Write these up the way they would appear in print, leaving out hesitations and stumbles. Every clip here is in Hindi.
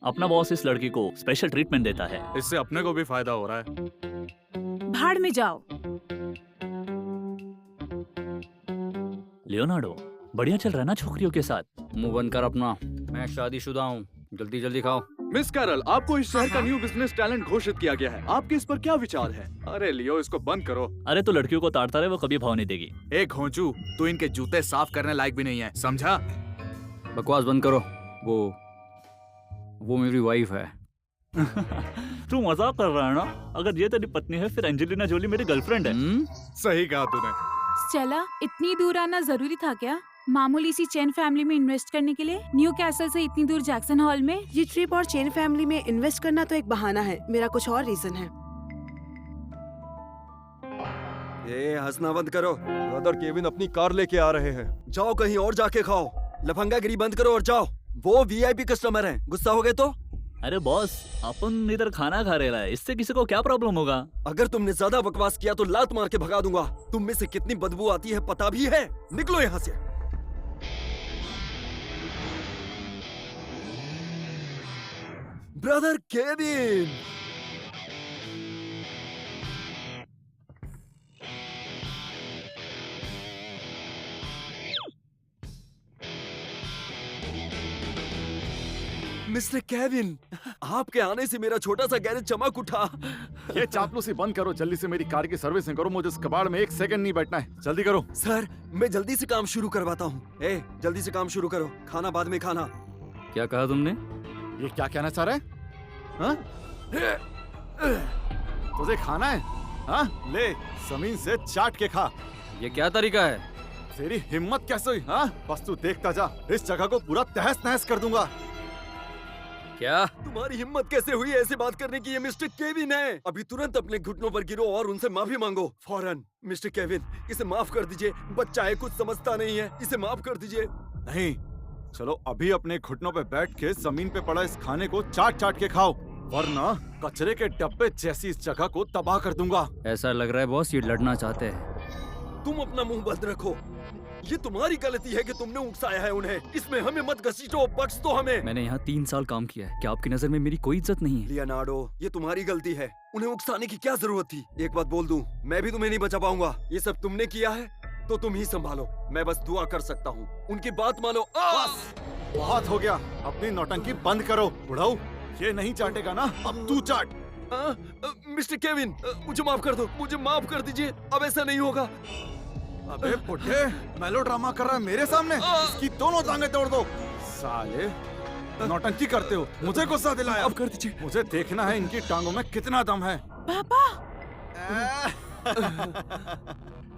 अपना बॉस इस लड़की को स्पेशल ट्रीटमेंट देता है। इससे अपने को भी फायदा हो रहा है। भाड़ में जाओ। लियोनार्डो, बढ़िया चल रहा है ना छोकरियों के साथ? मुंह बंद कर अपना, मैं शादीशुदा हूँ। जल्दी जल्दी खाओ। मिस कैरल, आपको इस शहर का न्यू बिजनेस टैलेंट घोषित किया गया है। आपके इस पर क्या विचार है? अरे लियो, इसको बंद करो। अरे तो लड़कियों को ताड़ता रहे, वो कभी भाव नहीं देगी। एक घोंचू, तू इनके जूते साफ करने लायक भी नहीं है, समझा? बकवास बंद करो। वो मेरी वाइफ है। तू मजाक कर रहा है ना? अगर ये तेरी पत्नी है फिर एंजेलिना जोली मेरी गर्लफ्रेंड है। सही कहा तूने। चला, इतनी दूर आना जरूरी था क्या? मामूली सी चैन फैमिली में इन्वेस्ट करने के लिए न्यू कैसल से इतनी दूर जैक्सन हॉल में? ये ट्रिप और चेन फैमिली में इन्वेस्ट करना तो एक बहाना है, मेरा कुछ और रीजन है। ये हंसना बंद करो। ब्रदर केविन अपनी कार लेके आ रहे हैं। जाओ कहीं और जाके खाओ। लफंगागिरी बंद करो और जाओ। वो वीआईपी कस्टमर हैं। गुस्सा हो गए तो? अरे बॉस, अपन इधर खाना खा रहे हैं, इससे किसी को क्या प्रॉब्लम होगा? अगर तुमने ज्यादा बकवास किया तो लात मार के भगा दूंगा। तुम में से कितनी बदबू आती है पता भी है। निकलो यहाँ से। ब्रदर केविन, मिस्टर केविन, आपके आने से मेरा छोटा सा गैरेज चमक उठा। ये चापलूसी बंद करो, जल्दी से मेरी कार की सर्विसिंग करो। मुझे इस कबाड़ में एक सेकंड नहीं बैठना है, जल्दी करो। सर, मैं जल्दी से काम शुरू करवाता हूँ। जल्दी से काम शुरू करो, खाना बाद में खाना। क्या कहा तुमने? ये क्या कहना चाह रहा है? हाँ? तुझे खाना है? हाँ? ले, जमीन से चाट के खा। ये क्या तरीका है? तेरी हिम्मत कैसे हुई? हाँ? बस तू देखता जा, इस जगह को पूरा तहस नहस कर दूंगा। क्या? तुम्हारी हिम्मत कैसे हुई ऐसे बात करने की? ये मिस्टर केविन है। अभी तुरंत अपने घुटनों पर गिरो और उनसे माफी मांगो, फौरन। मिस्टर केविन, इसे माफ कर दीजिए। बच्चा है, कुछ समझता नहीं है, इसे माफ कर दीजिए। नहीं, चलो अभी अपने घुटनों पे बैठ के जमीन पे पड़ा इस खाने को चाट चाट के खाओ, वरना कचरे के डब्बे जैसी इस जगह को तबाह कर दूंगा। ऐसा लग रहा है बॉस ये लड़ना चाहते हैं। तुम अपना मुंह बंद रखो। ये तुम्हारी गलती है कि तुमने उकसाया है उन्हें। इसमें हमें मत घसीटो, बख्श दो हमें। मैंने यहाँ 3 साल काम किया है। क्या आपकी नजर में मेरी कोई इज्जत नहीं है? लियोनार्डो, ये तुम्हारी गलती है। उन्हें उकसाने की क्या जरूरत थी? एक बात बोल दूं, मैं भी तुम्हें नहीं बचा पाऊंगा। ये सब तुमने किया है तो तुम ही संभालो। मैं बस दुआ कर सकता हूँ। उनकी बात मानो। बस, बहुत हो गया। अपनी नौटंकी बंद करो। बुढ़ाऊ, ये नहीं चाटेगा ना? अब तू चाट। मिस्टर केविन, मुझे माफ कर दो, मुझे माफ कर दीजिए। अब ऐसा नहीं होगा। अबे बुढ़े, मेलोड्रामा कर रहा है मेरे सामने। इसकी दोनों टांगे तोड़ दो। साले, नौटंकी करते हो, मुझे गुस्सा दिलाया। अब कर दीजिए। मुझे देखना है इनकी टांगों में कितना दम है। पापा,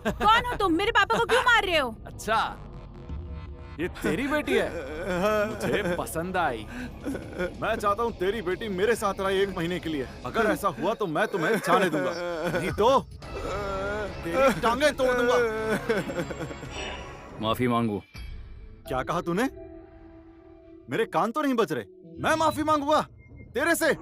कौन हो तुम? मेरे पापा को क्यों मार रहे हो? अच्छा, ये तेरी बेटी है? मुझे पसंद आई। मैं चाहता हूँ तेरी बेटी मेरे साथ रहे 1 महीने के लिए। अगर ऐसा हुआ तो मैं तुम्हें जाने दूंगा, नहीं तो तेरी टांगे तोड़ दूंगा। माफी मांगू। क्या कहा तूने? मेरे कान तो नहीं बज रहे? मैं माफी मांगूंगा तेरे से?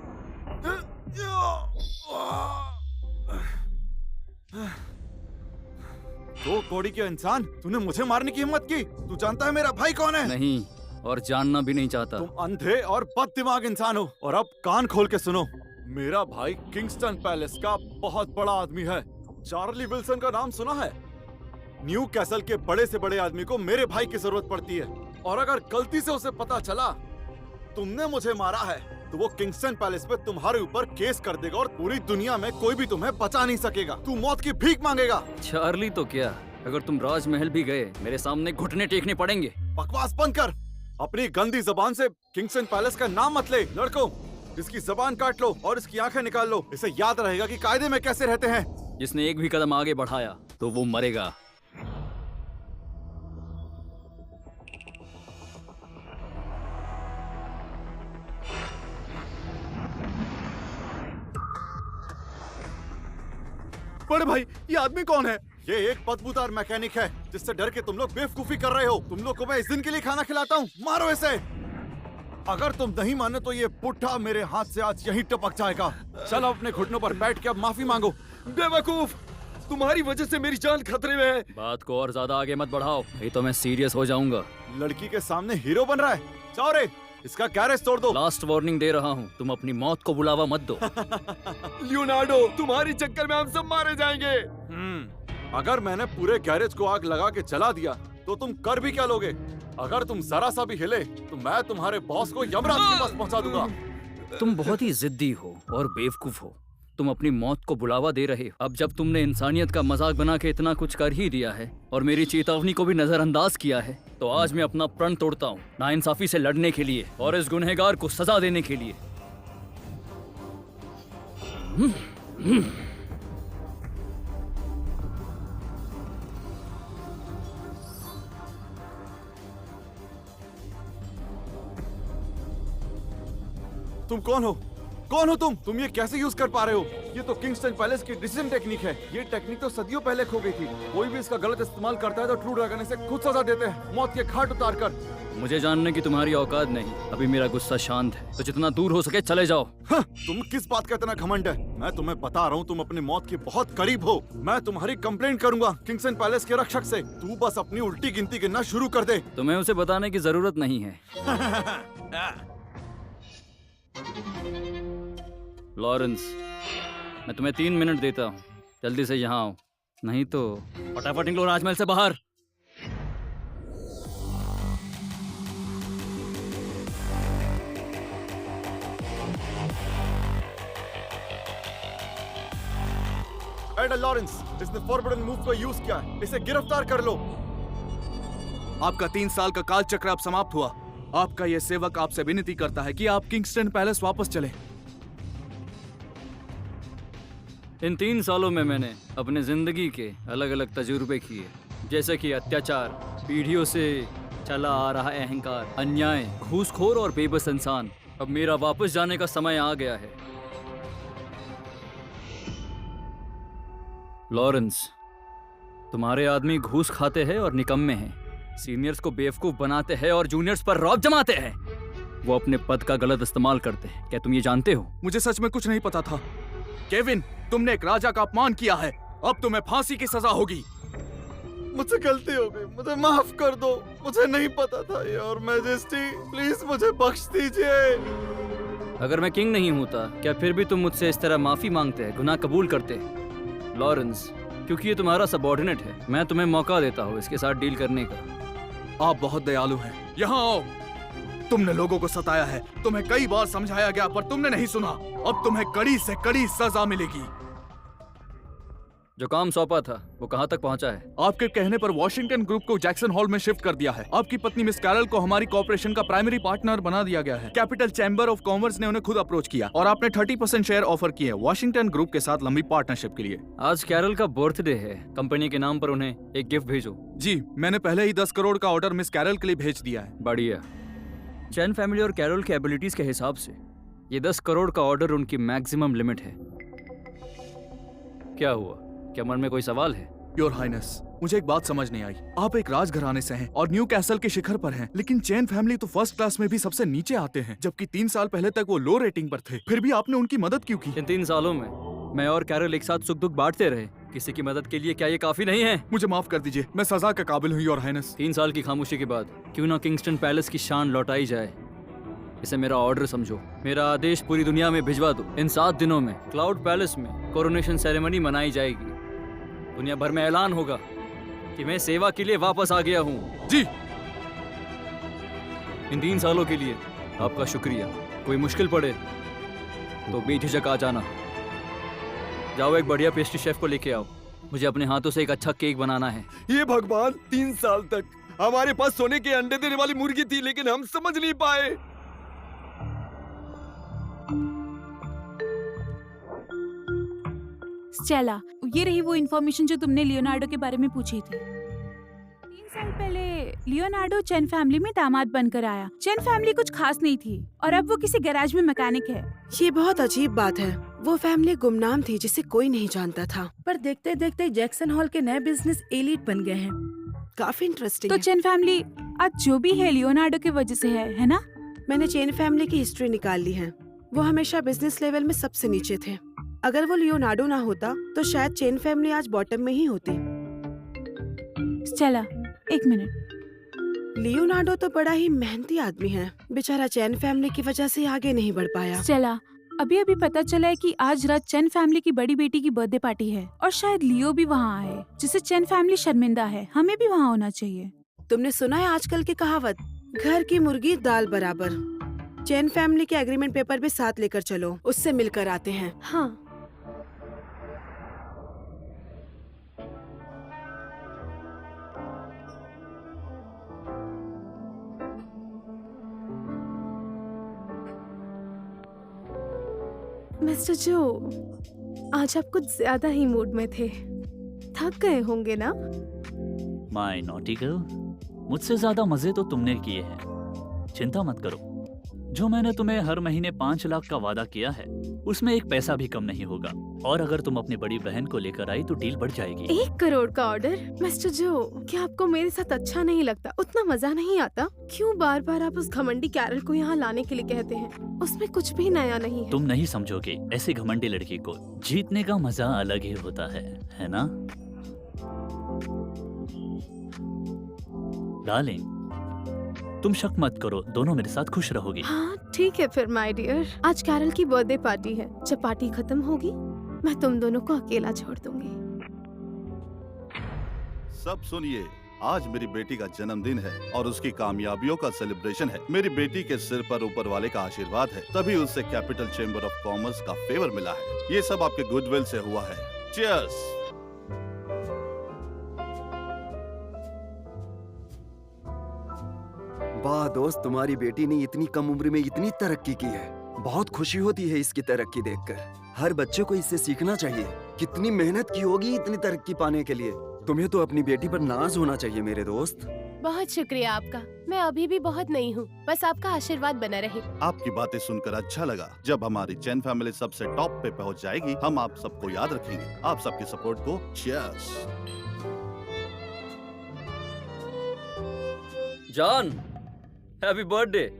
तो कोड़ी के इंसान, तूने मुझे मारने की हिम्मत की? तू जानता है मेरा भाई कौन है? नहीं, और जानना भी नहीं चाहता। तुम अंधे और बददिमाग इंसान हो। और अब कान खोल के सुनो, मेरा भाई किंगस्टन पैलेस का बहुत बड़ा आदमी है। चार्ली विल्सन का नाम सुना है? न्यू कैसल के बड़े से बड़े आदमी को मेरे भाई की जरूरत पड़ती है। और अगर गलती से उसे पता चला तुमने मुझे मारा है तो वो किंगस्टन पैलेस पे तुम्हारे ऊपर केस कर देगा और पूरी दुनिया में कोई भी तुम्हें बचा नहीं सकेगा। तू मौत की भीख मांगेगा। चार्ली तो क्या, अगर तुम राजमहल भी गए मेरे सामने घुटने टेकने पड़ेंगे। बकवास बंद कर। अपनी गंदी जबान से किंगस्टन पैलेस का नाम मत ले। लड़कों, इसकी जबान काट लो और इसकी आंखें निकाल लो। इसे याद रहेगा कि कायदे में कैसे रहते हैं। जिसने एक भी कदम आगे बढ़ाया तो वो मरेगा। बड़े भाई, ये आदमी कौन है? ये एक बदबूदार मैकेनिक है जिससे डर के तुम लोग बेवकूफी कर रहे हो। तुम लोग को मैं इस दिन के लिए खाना खिलाता हूँ। मारो इसे। अगर तुम नहीं माने तो ये पुट्ठा मेरे हाथ से आज यहीं टपक जाएगा। चलो अपने घुटनों पर बैठ के अब माफी मांगो। बेवकूफ, तुम्हारी वजह से मेरी जान खतरे में है। बात को और ज्यादा आगे मत बढ़ाओ, नहीं तो मैं सीरियस हो जाऊंगा। लड़की के सामने हीरो बन रहा है। जाओ रे, इसका गैरेज तोड़ दो। लास्ट वार्निंग दे रहा हूँ, तुम अपनी मौत को बुलावा मत दो। लियोनार्डो, तुम्हारी चक्कर में हम सब मारे जाएंगे। अगर मैंने पूरे गैरेज को आग लगा के जला दिया तो तुम कर भी क्या लोगे? अगर तुम जरा सा भी हिले तो मैं तुम्हारे बॉस को यमराज के पास पहुंचा दूंगा। तुम बहुत ही जिद्दी हो और बेवकूफ हो। तुम अपनी मौत को बुलावा दे रहे हो। अब जब तुमने इंसानियत का मजाक बना के इतना कुछ कर ही दिया है और मेरी चेतावनी को भी नजरअंदाज किया है, तो आज मैं अपना प्रण तोड़ता हूँ, नाइंसाफी से लड़ने के लिए और इस गुनहगार को सजा देने के लिए। तुम कौन हो? कौन हो तुम? तुम ये कैसे यूज कर पा रहे हो? ये तो किंगस्टन पैलेस की डिसीजन टेक्निक है। ये टेक्निक तो सदियों पहले खो गई थी। कोई भी इसका गलत इस्तेमाल करता है तो ट्रू ड्रैगन इसे खुद सजा देते हैं, मौत के घाट उतार कर। मुझे जानने की तुम्हारी औकात नहीं। अभी मेरा गुस्सा शांत है, तो जितना दूर हो सके चले जाओ। हाँ, तुम किस बात का इतना घमंड है? मैं तुम्हें बता रहा हूँ, तुम अपनी मौत के बहुत करीब हो। मैं तुम्हारी कंप्लेंट करूंगा किंगस्टन पैलेस के रक्षक से। तू बस अपनी उल्टी गिनती गिनना शुरू कर दे। तुम्हें उसे बताने की जरूरत नहीं है। लॉरेंस, मैं तुम्हें 3 मिनट देता हूँ, जल्दी से यहाँ आओ, नहीं तो फटाफट निकलो राजमहल से बाहर। एडल लॉरेंस, इसने फॉरबिडन मूव को यूज किया है। इसे गिरफ्तार कर लो। आपका 3 साल का काल चक्र अब समाप्त हुआ। आपका यह सेवक आपसे विनती करता है कि आप किंगस्टन पैलेस वापस चलें। इन 3 सालों में मैंने अपने जिंदगी के अलग अलग तजुर्बे किए, जैसे कि अत्याचार, पीढ़ियों से चला आ रहा अहंकार, अन्याय, घूसखोर और बेबस इंसान। अब मेरा वापस जाने का समय आ गया है। लॉरेंस, तुम्हारे आदमी घूस खाते हैं और निकम्मे हैं, सीनियर्स को बेवकूफ बनाते हैं और जूनियर्स पर रौब जमाते हैं। वो अपने पद का गलत इस्तेमाल करते हैं। क्या तुम ये जानते हो? मुझे सच में कुछ नहीं पता था। केविन, तुमने एक राजा का अपमान किया है। अब तुम्हें फांसी की सजा होगी। मुझसे गलती हो गई, मुझे माफ कर दो। मुझे नहीं पता था। योर मैजेस्टी, प्लीज मुझे बख्श दीजिए। अगर मैं किंग नहीं होता, क्या फिर भी तुम मुझसे इस तरह माफी मांगते हैं, गुनाह कबूल करते? लॉरेंस, क्योंकि ये तुम्हारा सबऑर्डिनेट है, मैं तुम्हें मौका देता हूँ इसके साथ डील करने का। आप बहुत दयालु हैं। यहाँ आओ। तुमने लोगों को सताया है, तुम्हें कई बार समझाया गया पर तुमने नहीं सुना। अब तुम्हें कड़ी से कड़ी सजा मिलेगी। जो काम सौंपा था वो कहाँ तक पहुँचा है? आपके कहने पर वॉशिंगटन ग्रुप को जैक्सन हॉल में शिफ्ट कर दिया है। आपकी पत्नी मिस कैरल को हमारी कॉर्पोरेशन का प्राइमरी पार्टनर बना दिया गया है। कैपिटल चैम्बर ऑफ कॉमर्स ने उन्हें खुद अप्रोच किया और आपने 30% शेयर ऑफर किए वॉशिंगटन ग्रुप के साथ लंबी पार्टनरशिप के लिए। आज कैरल का बर्थडे है, कंपनी के नाम पर उन्हें एक गिफ्ट भेजो। जी, मैंने पहले ही 10 करोड़ का ऑर्डर मिस कैरल के लिए भेज दिया है। बढ़िया। चैन फैमिली और कैरल के एबिलिटीज के हिसाब से ये 10 करोड़ का ऑर्डर उनकी मैक्सिमम लिमिट है। क्या हुआ? क्या मन में कोई सवाल है? योर हाइनेस, मुझे एक बात समझ नहीं आई। आप एक राजघराने से हैं और न्यू कैसल के शिखर पर हैं, लेकिन चैन फैमिली तो फर्स्ट क्लास में भी सबसे नीचे आते हैं, जबकि 3 साल पहले तक वो लो रेटिंग पर थे। फिर भी आपने उनकी मदद क्यों की? इन 3 सालों में मैं और कैरल एक साथ सुख दुख बांटते रहे। किसी की मदद के लिए क्या ये काफी नहीं है? मुझे माफ कर दीजिए, मैं सजा के काबिल हूँ योर हाइनेस। 3 साल की खामोशी के बाद क्यों ना किंगस्टन पैलेस की शान लौटाई जाए। इसे मेरा ऑर्डर समझो, मेरा आदेश पूरी दुनिया में भिजवा दो। इन 7 दिनों में क्लाउड पैलेस में कोरोनेशन सेरेमनी मनाई जाएगी। दुनिया भर में ऐलान होगा कि मैं सेवा के लिए वापस आ गया हूँ। जी। इन 3 सालों के लिए आपका शुक्रिया। कोई मुश्किल पड़े तो बेझिझक आ जाना। जाओ, एक बढ़िया पेस्ट्री शेफ को लेके आओ। मुझे अपने हाथों से एक अच्छा केक बनाना है। ये भगवान, 3 साल तक हमारे पास सोने के अंडे देने वाली मुर्गी थी, लेकिन हम समझ नहीं पाए। स्टेला, ये रही वो इन्फॉर्मेशन जो तुमने लियोनार्डो के बारे में पूछी थी। 3 साल पहले लियोनार्डो चैन फैमिली में दामाद बनकर आया। चैन फैमिली कुछ खास नहीं थी और अब वो किसी गैराज में मैकेनिक है। ये बहुत अजीब बात है। वो फैमिली गुमनाम थी जिसे कोई नहीं जानता था, पर देखते देखते जैक्सन हॉल के नए बिजनेस एलीट बन गए हैं। काफी इंटरेस्टिंग तो है। चैन फैमिली आज जो भी है लियोनार्डो की वजह से है ना? मैंने चेन फैमिली की हिस्ट्री निकाल ली है। वो हमेशा बिजनेस लेवल में सबसे नीचे थे। अगर वो लियोनार्डो ना होता तो शायद चेन फैमिली आज बॉटम में ही होती। स्टेला, एक मिनट। लियोनार्डो तो बड़ा ही मेहनती आदमी है, बेचारा चैन फैमिली की वजह से आगे नहीं बढ़ पाया। चला, अभी अभी पता चला है कि आज रात चैन फैमिली की बड़ी बेटी की बर्थडे पार्टी है और शायद लियो भी वहाँ आए, जिससे चैन फैमिली शर्मिंदा है। हमें भी वहाँ होना चाहिए। तुमने सुना है आजकल की कहावत, घर की मुर्गी दाल बराबर। चैन फैमिली के एग्रीमेंट पेपर भी साथ लेकर चलो, उससे मिलकर आते हैं। हाँ। मिस्टर जो, आज आप कुछ ज्यादा ही मूड में थे। थक गए होंगे ना? माय नॉटी गर्ल, मुझसे ज्यादा मजे तो तुमने किए हैं। चिंता मत करो, जो मैंने तुम्हें हर महीने 5 लाख का वादा किया है उसमें एक पैसा भी कम नहीं होगा। और अगर तुम अपनी बड़ी बहन को लेकर आई तो डील बढ़ जाएगी। 1 करोड़ का ऑर्डर? मिस्टर जो, क्या आपको मेरे साथ अच्छा नहीं लगता? उतना मजा नहीं आता? क्यों बार बार आप उस घमंडी कैरल को यहाँ लाने के लिए कहते हैं? उसमें कुछ भी नया नहीं है। तुम नहीं समझोगे, ऐसी घमंडी लड़की को जीतने का मजा अलग ही होता है ना डार्लिंग? तुम शक मत करो, दोनों मेरे साथ खुश रहोगी। हाँ ठीक है फिर माय डियर, आज कैरल की बर्थडे पार्टी है। जब पार्टी खत्म होगी मैं तुम दोनों को अकेला छोड़ दूंगी। सब सुनिए, आज मेरी बेटी का जन्मदिन है और उसकी कामयाबियों का सेलिब्रेशन है। मेरी बेटी के सिर पर ऊपर वाले का आशीर्वाद है, तभी उसे कैपिटल चेंबर ऑफ कॉमर्स का फेवर मिला है। ये सब आपके गुडविल से हुआ है। चीयर्स। वाह दोस्त, तुम्हारी बेटी ने इतनी कम उम्र में इतनी तरक्की की है। बहुत खुशी होती है इसकी तरक्की देखकर। हर बच्चे को इससे सीखना चाहिए। कितनी मेहनत की होगी इतनी तरक्की पाने के लिए। तुम्हें तो अपनी बेटी पर नाज होना चाहिए मेरे दोस्त। बहुत शुक्रिया आपका। मैं अभी भी बहुत नई हूँ, बस आपका आशीर्वाद बना रहे। आपकी बातें सुनकर अच्छा लगा। जब हमारी चैन फैमिली सबसे टॉप पे पहुंच जाएगी, हम आप सबको याद रखेंगे। आप सबके सपोर्ट को cheers. John, happy birthday.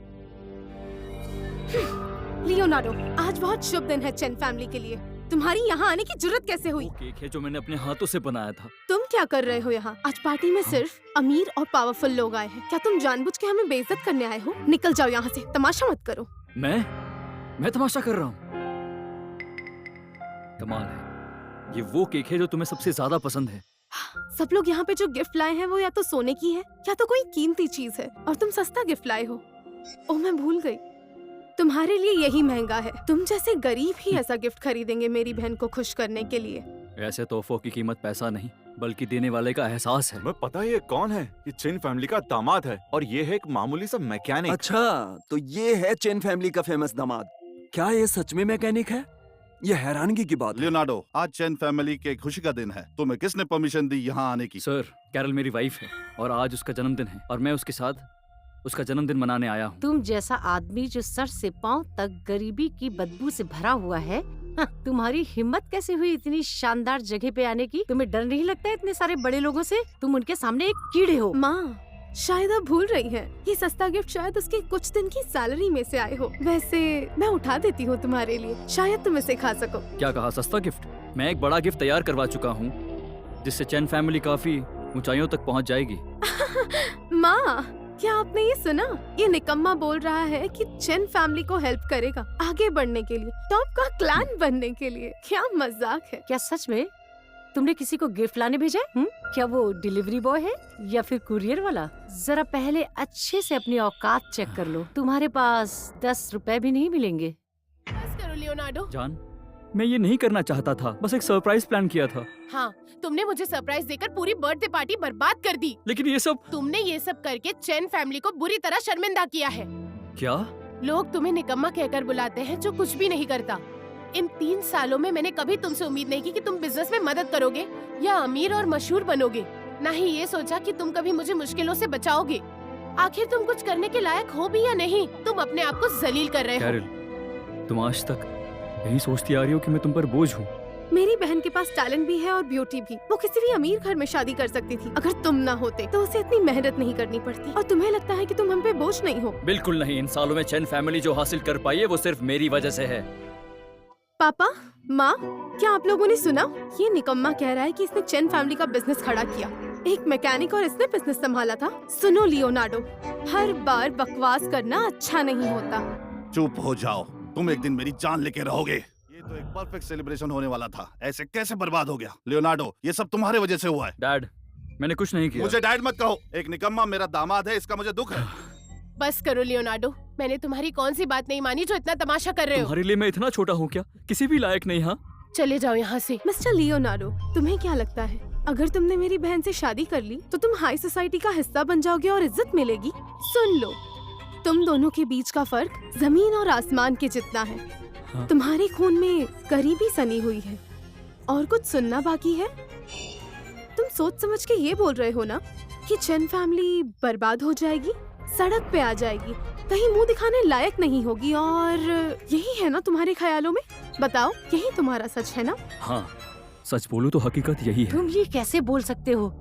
Leonardo, आज बहुत शुभ दिन है चैन फैमिली के लिए। तुम्हारी यहाँ आने की जरूरत कैसे हुई? वो केक है जो मैंने अपने हाथों से बनाया था। तुम क्या कर रहे हो यहाँ? आज पार्टी में सिर्फ अमीर और पावरफुल लोग आए हैं। क्या तुम जानबूझ के हमें बेइज्जत करने आए हो? निकल जाओ यहाँ से, तमाशा मत करो। मैं तमाशा कर रहा हूँ? कमाल है, ये वो केक है जो तुम्हें सबसे ज्यादा पसंद है। सब लोग यहाँ पे जो गिफ्ट लाए हैं वो या तो सोने की है या तो कोई कीमती चीज है, और तुम सस्ता गिफ्ट लाए हो। ओह मैं भूल गई, तुम्हारे लिए यही महंगा है। तुम जैसे गरीब ही ऐसा गिफ्ट खरीदेंगे मेरी बहन को खुश करने के लिए। ऐसे तोहफों की कीमत पैसा नहीं बल्कि देने वाले का एहसास है। तुम्हें पता है ये कौन है? ये चेन फैमिली का दामाद है और ये है एक मामूली सा मैकेनिक। अच्छा, तो ये है चेन फैमिली का फेमस दामाद। क्या ये सच में मैकेनिक है? ये हैरानगी की बात है। लियोनार्डो, आज चैन फैमिली के खुशी का दिन है। तुम्हें किसने परमिशन दी यहाँ आने की? सर, कैरल मेरी वाइफ है और आज उसका जन्मदिन है और मैं उसके साथ उसका जन्मदिन मनाने आया हूँ। तुम जैसा आदमी जो सर से पांव तक गरीबी की बदबू से भरा हुआ है, हाँ, तुम्हारी हिम्मत कैसे हुई इतनी शानदार जगह पे आने की? तुम्हें डर नहीं लगता है इतने सारे बड़े लोगों से? तुम उनके सामने एक कीड़े हो। माँ, शायद आप भूल रही हैं। ये सस्ता गिफ्ट शायद उसके कुछ दिन की सैलरी में से आए हो। वैसे मैं उठा देती हूँ तुम्हारे लिए, शायद तुम इसे खा सको। क्या कहा? सस्ता गिफ्ट? मैं एक बड़ा गिफ्ट तैयार करवा चुका हूँ जिससे चैन फैमिली काफी ऊंचाइयों तक पहुँच जाएगी। माँ, क्या आपने ये सुना? ये निकम्मा बोल रहा है कि चैन फैमिली को हेल्प करेगा आगे बढ़ने के लिए, टॉप का क्लैन बनने के लिए। क्या मजाक है? क्या सच में तुमने किसी को गिफ्ट लाने भेजा है? क्या वो डिलीवरी बॉय है या फिर कुरियर वाला? जरा पहले अच्छे से अपनी औकात चेक कर लो। तुम्हारे पास 10 रुपए भी नहीं मिलेंगे। बस करो लियोनार्डो। जान, मैं ये नहीं करना चाहता था, बस एक सरप्राइज प्लान किया था। हाँ, तुमने मुझे सरप्राइज देकर पूरी बर्थडे पार्टी बर्बाद कर दी। लेकिन ये सब तुमने ये सब करके चैन फैमिली को बुरी तरह शर्मिंदा किया है। क्या? लोग तुम्हें निकम्मा कहकर बुलाते हैं जो कुछ भी नहीं करता। इन 3 सालों में मैंने कभी तुमसे उम्मीद नहीं की कि तुम बिजनेस में मदद करोगे या अमीर और मशहूर बनोगे। ना ही ये सोचा कि तुम कभी मुझे मुश्किलों से बचाओगे। आखिर तुम कुछ करने के लायक हो भी या नहीं? तुम अपने आप को जलील कर रहे हो। कैरल, तुम आज तक यही सोचती आ रही हो कि मैं तुम पर बोझ हूँ। मेरी बहन के पास टैलेंट भी है और ब्यूटी भी। वो किसी भी अमीर घर में शादी कर सकती थी। अगर तुम ना होते तो उसे इतनी मेहनत नहीं करनी पड़ती। और तुम्हें लगता है कि तुम हम पे बोझ नहीं हो? बिल्कुल नहीं। इन सालों में चैन फैमिली जो हासिल कर पाई है वो सिर्फ मेरी वजह से है। पापा, माँ, क्या आप लोगों ने सुना? ये निकम्मा कह रहा है कि इसने चैन फैमिली का बिजनेस खड़ा किया। एक मैकेनिक और इसने बिजनेस संभाला था। सुनो लियोनार्डो, हर बार बकवास करना अच्छा नहीं होता। चुप हो जाओ, तुम एक दिन मेरी जान लेके रहोगे। ये तो एक परफेक्ट सेलिब्रेशन होने वाला था, ऐसे कैसे बर्बाद हो गया? लियोनार्डो, ये सब तुम्हारे वजह से हुआ है। डैड, मैंने कुछ नहीं किया। मुझे डैड मत कहो, एक निकम्मा मेरा दामाद है, इसका मुझे दुख है। बस करो लियोनार्डो, मैंने तुम्हारी कौन सी बात नहीं मानी जो इतना तमाशा कर रहे हो? तुम्हारे लिए मैं इतना छोटा हूँ क्या? किसी भी लायक नहीं। हाँ, चले जाओ यहाँ से। मिस्टर लियोनार्डो, तुम्हें क्या लगता है अगर तुमने मेरी बहन से शादी कर ली तो तुम हाई सोसाइटी का हिस्सा बन जाओगे और इज्जत मिलेगी? सुन लो, तुम दोनों के बीच का फर्क जमीन और आसमान के जितना है। हाँ। तुम्हारे खून में गरीबी सनी हुई है और कुछ सुनना बाकी है। तुम सोच समझ के ये बोल रहे हो ना कि चेन फैमिली बर्बाद हो जाएगी, सड़क पे आ जाएगी, कहीं मुंह दिखाने लायक नहीं होगी, और यही है ना तुम्हारे ख्यालों में? बताओ, यही तुम्हारा सच है ना? हाँ, सच बोलूं तो हकीकत यही है। तुम ये कैसे बोल सकते हो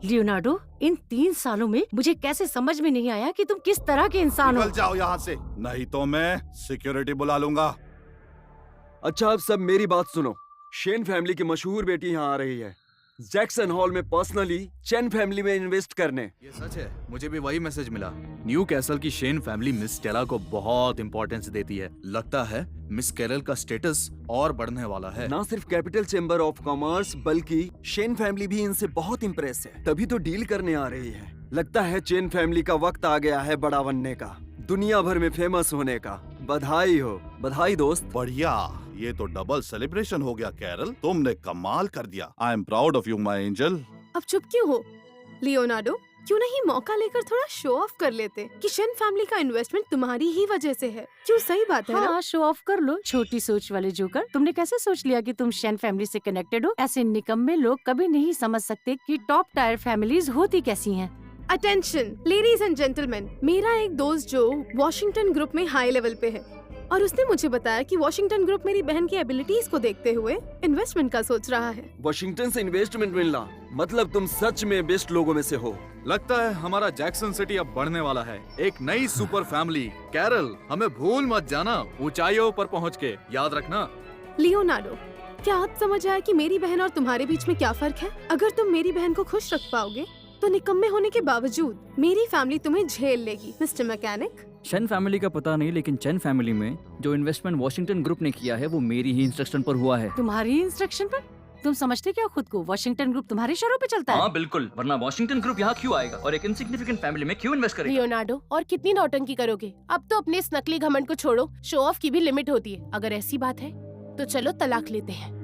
लियोनार्डो? इन 3 सालों में मुझे कैसे समझ में नहीं आया कि तुम किस तरह के इंसान हो। निकल जाओ यहाँ से, नहीं तो मैं सिक्योरिटी बुला लूंगा। अच्छा, अब सब मेरी बात सुनो। शेन फैमिली की मशहूर बेटी यहाँ आ रही है जैक्सन हॉल में पर्सनली चेन फैमिली में इन्वेस्ट करने। ये सच है, मुझे भी वही मैसेज मिला। न्यू कैसल की शेन फैमिली मिस स्टेला को बहुत इंपॉर्टेंस देती है। लगता है मिस कैरल का स्टेटस और बढ़ने वाला है। ना सिर्फ कैपिटल चेंबर ऑफ कॉमर्स बल्कि शेन फैमिली भी इनसे बहुत इम्प्रेस है, तभी तो डील करने आ रही है। लगता है चेन फैमिली का वक्त आ गया है बड़ा बनने का, दुनिया भर में फेमस होने का। बधाई हो। बधाई दोस्त। बढ़िया, ये तो डबल सेलिब्रेशन हो गया कैरल, तुमने कमाल कर दिया। I am proud of you my angel. अब चुप क्यों हो लियोनार्डो? क्यों नहीं मौका लेकर थोड़ा शो ऑफ कर लेते कि शेन फैमिली का इन्वेस्टमेंट तुम्हारी ही वजह से है? क्यों, सही बात है ना? हाँ, शो ऑफ कर लो। छोटी सोच वाले जोकर, तुमने कैसे सोच लिया कि तुम शेन फैमिली से कनेक्टेड हो? ऐसे निकम्मे लोग कभी नहीं समझ सकते कि टॉप टायर फैमिलीज होती कैसी हैं। अटेंशन लेडीज एंड जेंटलमैन, मेरा एक दोस्त जो वॉशिंगटन ग्रुप में हाई लेवल पे है और उसने मुझे बताया कि वॉशिंगटन ग्रुप मेरी बहन की एबिलिटीज को देखते हुए इन्वेस्टमेंट का सोच रहा है। वॉशिंगटन से इन्वेस्टमेंट मिलना मतलब तुम सच में बेस्ट लोगों में से हो। लगता है हमारा जैक्सन सिटी अब बढ़ने वाला है। एक नई सुपर फैमिली। कैरल, हमें भूल मत जाना ऊंचाइयों पर पहुंच के, याद रखना। लियोनार्डो, क्या अब समझ आया कि मेरी बहन और तुम्हारे बीच में क्या फर्क है? अगर तुम मेरी बहन को खुश रख पाओगे तो निकम्मे होने के बावजूद मेरी फैमिली तुम्हें झेल लेगी। मिस्टर मैकेनिक, चेन फैमिली का पता नहीं, लेकिन चेन फैमिली में जो इन्वेस्टमेंट वॉशिंगटन ग्रुप ने किया है वो मेरी ही इंस्ट्रक्शन पर हुआ है। तुम्हारी इंस्ट्रक्शन पर? तुम समझते क्या खुद को? वॉशिंगटन ग्रुप तुम्हारे शहरों पे चलता है? हाँ बिल्कुल, वरना वॉशिंगटन ग्रुप यहाँ क्यों आएगा और एक इनसिग्निफिकेंट फैमिली में क्यों इन्वेस्ट करेगा? लियोनार्डो, और कितनी नौटंकी करोगे? अब तो अपने इस नकली घमंड को छोड़ो, शो ऑफ की भी लिमिट होती है। अगर ऐसी बात है तो चलो तलाक लेते हैं।